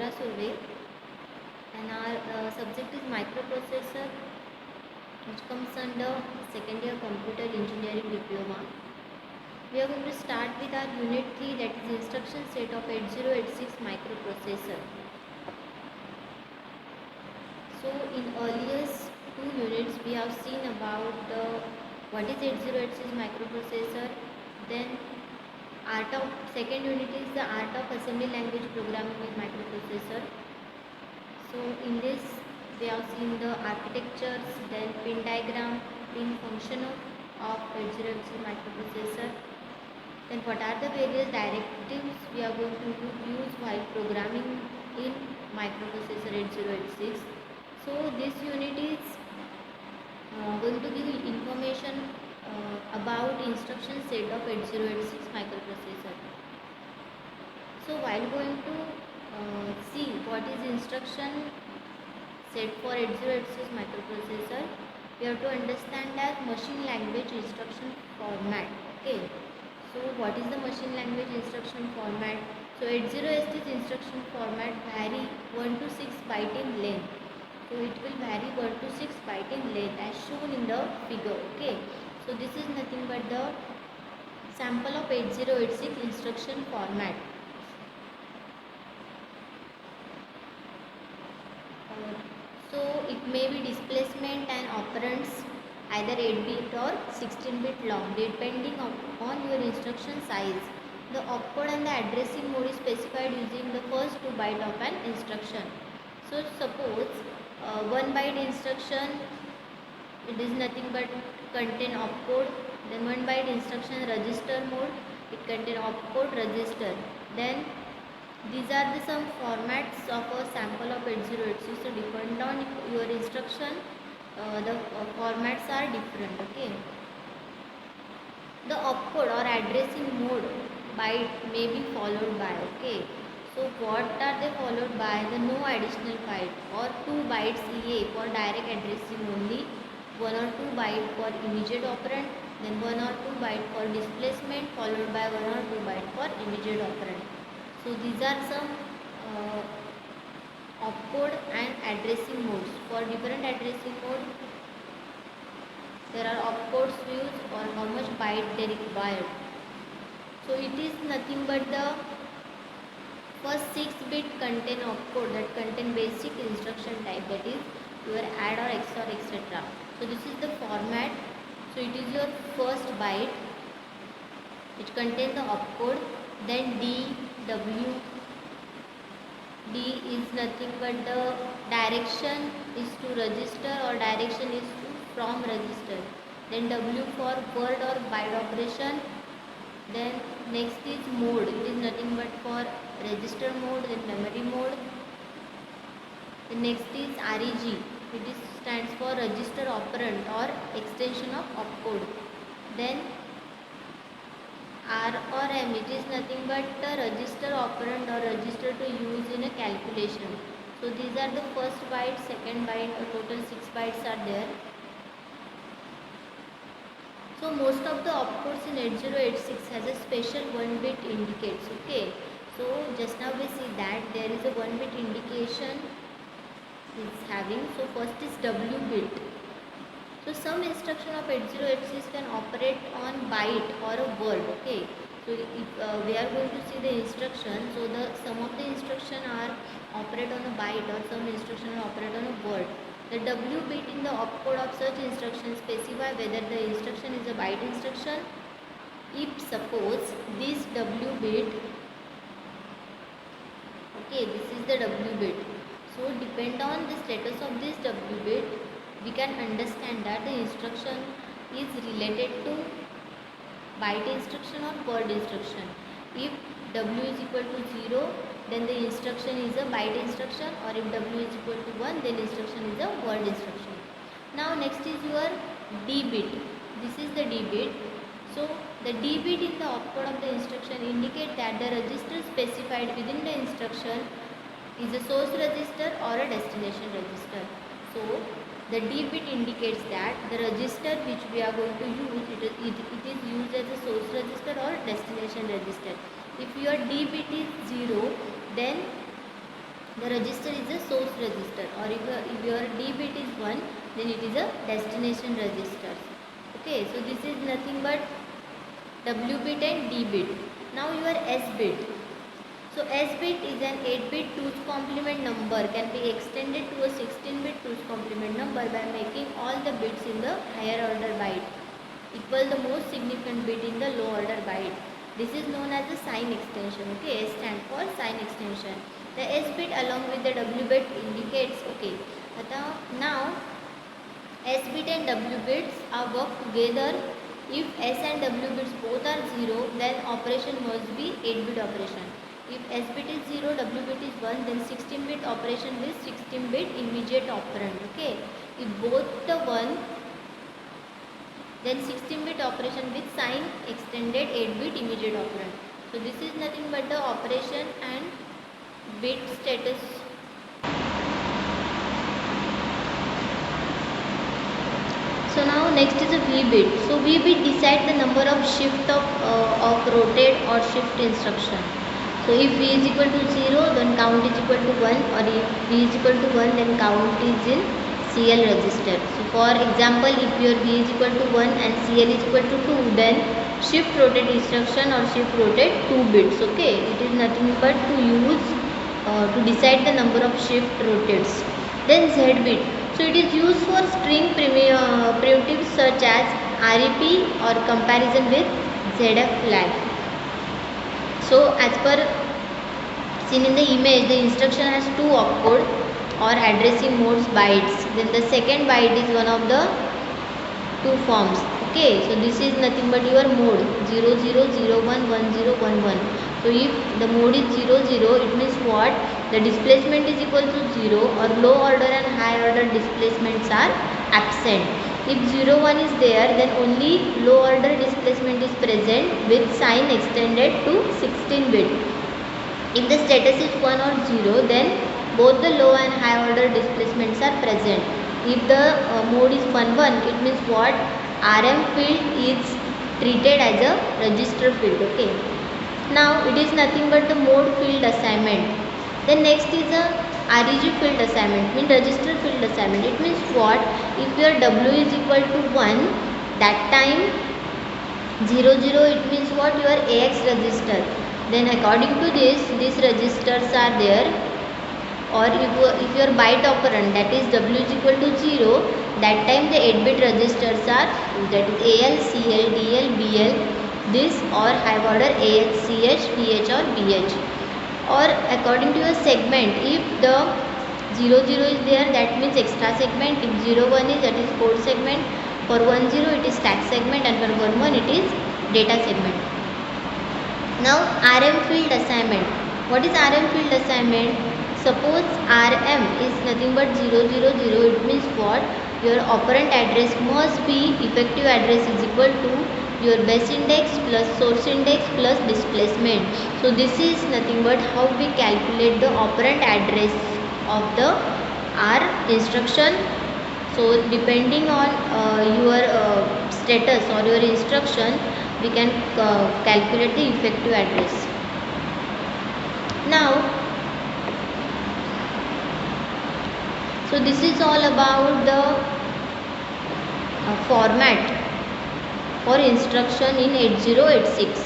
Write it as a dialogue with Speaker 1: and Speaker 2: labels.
Speaker 1: Pavitra Surve, and our subject is microprocessor, which comes under second year computer engineering diploma. We are going to start with our unit 3, that is instruction set of 8086 microprocessor. So in earlier two units we have seen about what is 8086 microprocessor, then second unit is the art of assembly language programming with microprocessor. So in this we have seen the architectures, then pin diagram, pin function of 8086 microprocessor, then what are the various directives we are going to use while programming in microprocessor 8086. So this unit is going to give information about instruction set of 8086 microprocessor. So while going to see what is instruction set for 8086 microprocessor, we have to understand that machine language instruction format. Okay, so what is the machine language instruction format? So 8086 instruction format vary 1 to 6 byte in length. So it will vary 1 to 6 byte in length as shown in the figure. Okay, so this is nothing but the sample of 8086 instruction format. So it may be displacement and operands either 8-bit or 16-bit long depending on your instruction size. The opcode and the addressing mode is specified using the first 2 byte of an instruction. So suppose 1 byte instruction, it is nothing but contain opcode, then 1 byte instruction register mode, it contain opcode register. Then these are the some formats of a sample of 8086. So depend on your instruction, the formats are different. Okay, the opcode or addressing mode byte may be followed by, okay, so what are they followed by? The no additional byte or 2 bytes EA for direct addressing only, 1 or 2 byte for immediate operand, then 1 or 2 byte for displacement, followed by 1 or 2 byte for immediate operand. So these are some opcode and addressing modes. For different addressing mode, there are opcodes used or how much byte they required. So it is nothing but the first 6-bit contain opcode that contain basic instruction type, that is your add or XOR etc. So this is the format. So it is your first byte which contains the opcode, then D, W. D is nothing but the direction is to register or direction is to from register. Then W for word or byte operation. Then next is mode, it is nothing but for register mode, then memory mode. The next is REG, it is stands for register operand or extension of opcode. Then R or M, it is nothing but the register operand or register to use in a calculation. So these are the first byte, second byte, a total 6 bytes are there. So most of the opcodes in 8086 has a special 1-bit indicates. Okay, so just now we see that there is a 1-bit indication it's having. So first is W bit. So some instruction of 8086 can operate on byte or a word. Okay, so if we are going to see the instruction, so some of the instruction are operate on a byte or some instruction are operate on a word. The W bit in the opcode of such instruction specify whether the instruction is a byte instruction. If suppose this W bit, okay, this is the W bit. So depend on the status of this W bit, we can understand that the instruction is related to byte instruction or word instruction. If W is equal to 0, then the instruction is a byte instruction, or if W is equal to 1, then instruction is a word instruction. Now next is your D bit. This is the D bit. So the D bit in the opcode of the instruction indicate that the register specified within the instruction is a source register or a destination register. So the D bit indicates that the register which we are going to use, it is used as a source register or destination register. If your D bit is 0, then The register is a source register, or if your D bit is 1, then it is a destination register. Okay, so this is nothing but W bit and D bit. Now your S bit. So S bit is an 8-bit 2's complement number, can be extended to a 16-bit 2's complement number by making all the bits in the higher order byte equal the most significant bit in the low order byte. This is known as the sign extension. Okay, S stand for sign extension. The S bit along with the W bit indicates, okay, now S bit and W bits are work together. If S and W bits both are 0, then operation must be 8-bit operation. If S bit is 0, W bit is 1, then 16-bit operation with 16-bit immediate operand. Okay, if both the 1, then 16-bit operation with sign extended 8-bit immediate operand. So this is nothing but the operation and bit status. So now next is a V bit. So V bit decides the number of shift of rotate or shift instruction. So if V is equal to 0, then count is equal to 1, or if V is equal to 1, then count is in CL register. So for example, if your V is equal to 1 and CL is equal to 2, then shift rotate instruction or shift rotate 2 bits. Okay, it is nothing but to use to decide the number of shift rotates. Then Z bit. So it is used for string primitives such as REP or comparison with ZF flag. So as per seen in the image, the instruction has 2 opcode or addressing modes bytes. Then the second byte is one of the 2 forms. Okay, so this is nothing but your mode 00, 01, 10, 11. So if the mode is 00, it means what? The displacement is equal to 0, or low order and high order displacements are absent. If 01 is there, then only low order displacement is present with sign extended to 16-bit. If the status is 1 or 0, then both the low and high order displacements are present. If the mode is 1, 1, it means what? RM field is treated as a register field. Okay. Now it is nothing but the mode field assignment. Then next is a REG field assignment, means register field assignment. It means what? If your W is equal to 1, that time 00, it means what? Your AX register. Then according to this, these registers are there. Or if your byte operand, that is W is equal to 0, that time the 8-bit registers are, that is AL, CL, DL, BL, this, or high order AH, CH, TH or BH. Or according to your segment, if the 00 is there, that means extra segment. If 01 is, that is code segment. For 10 it is stack segment, and for 11 it is data segment. Now RM field assignment. What is RM field assignment? Suppose RM is nothing but 000, it means what? Your operand address must be, effective address is equal to your base index plus source index plus displacement. So this is nothing but how we calculate the operand address of the R instruction. So depending on your status or your instruction, we can calculate the effective address. Now, so this is all about the format for instruction in 8086.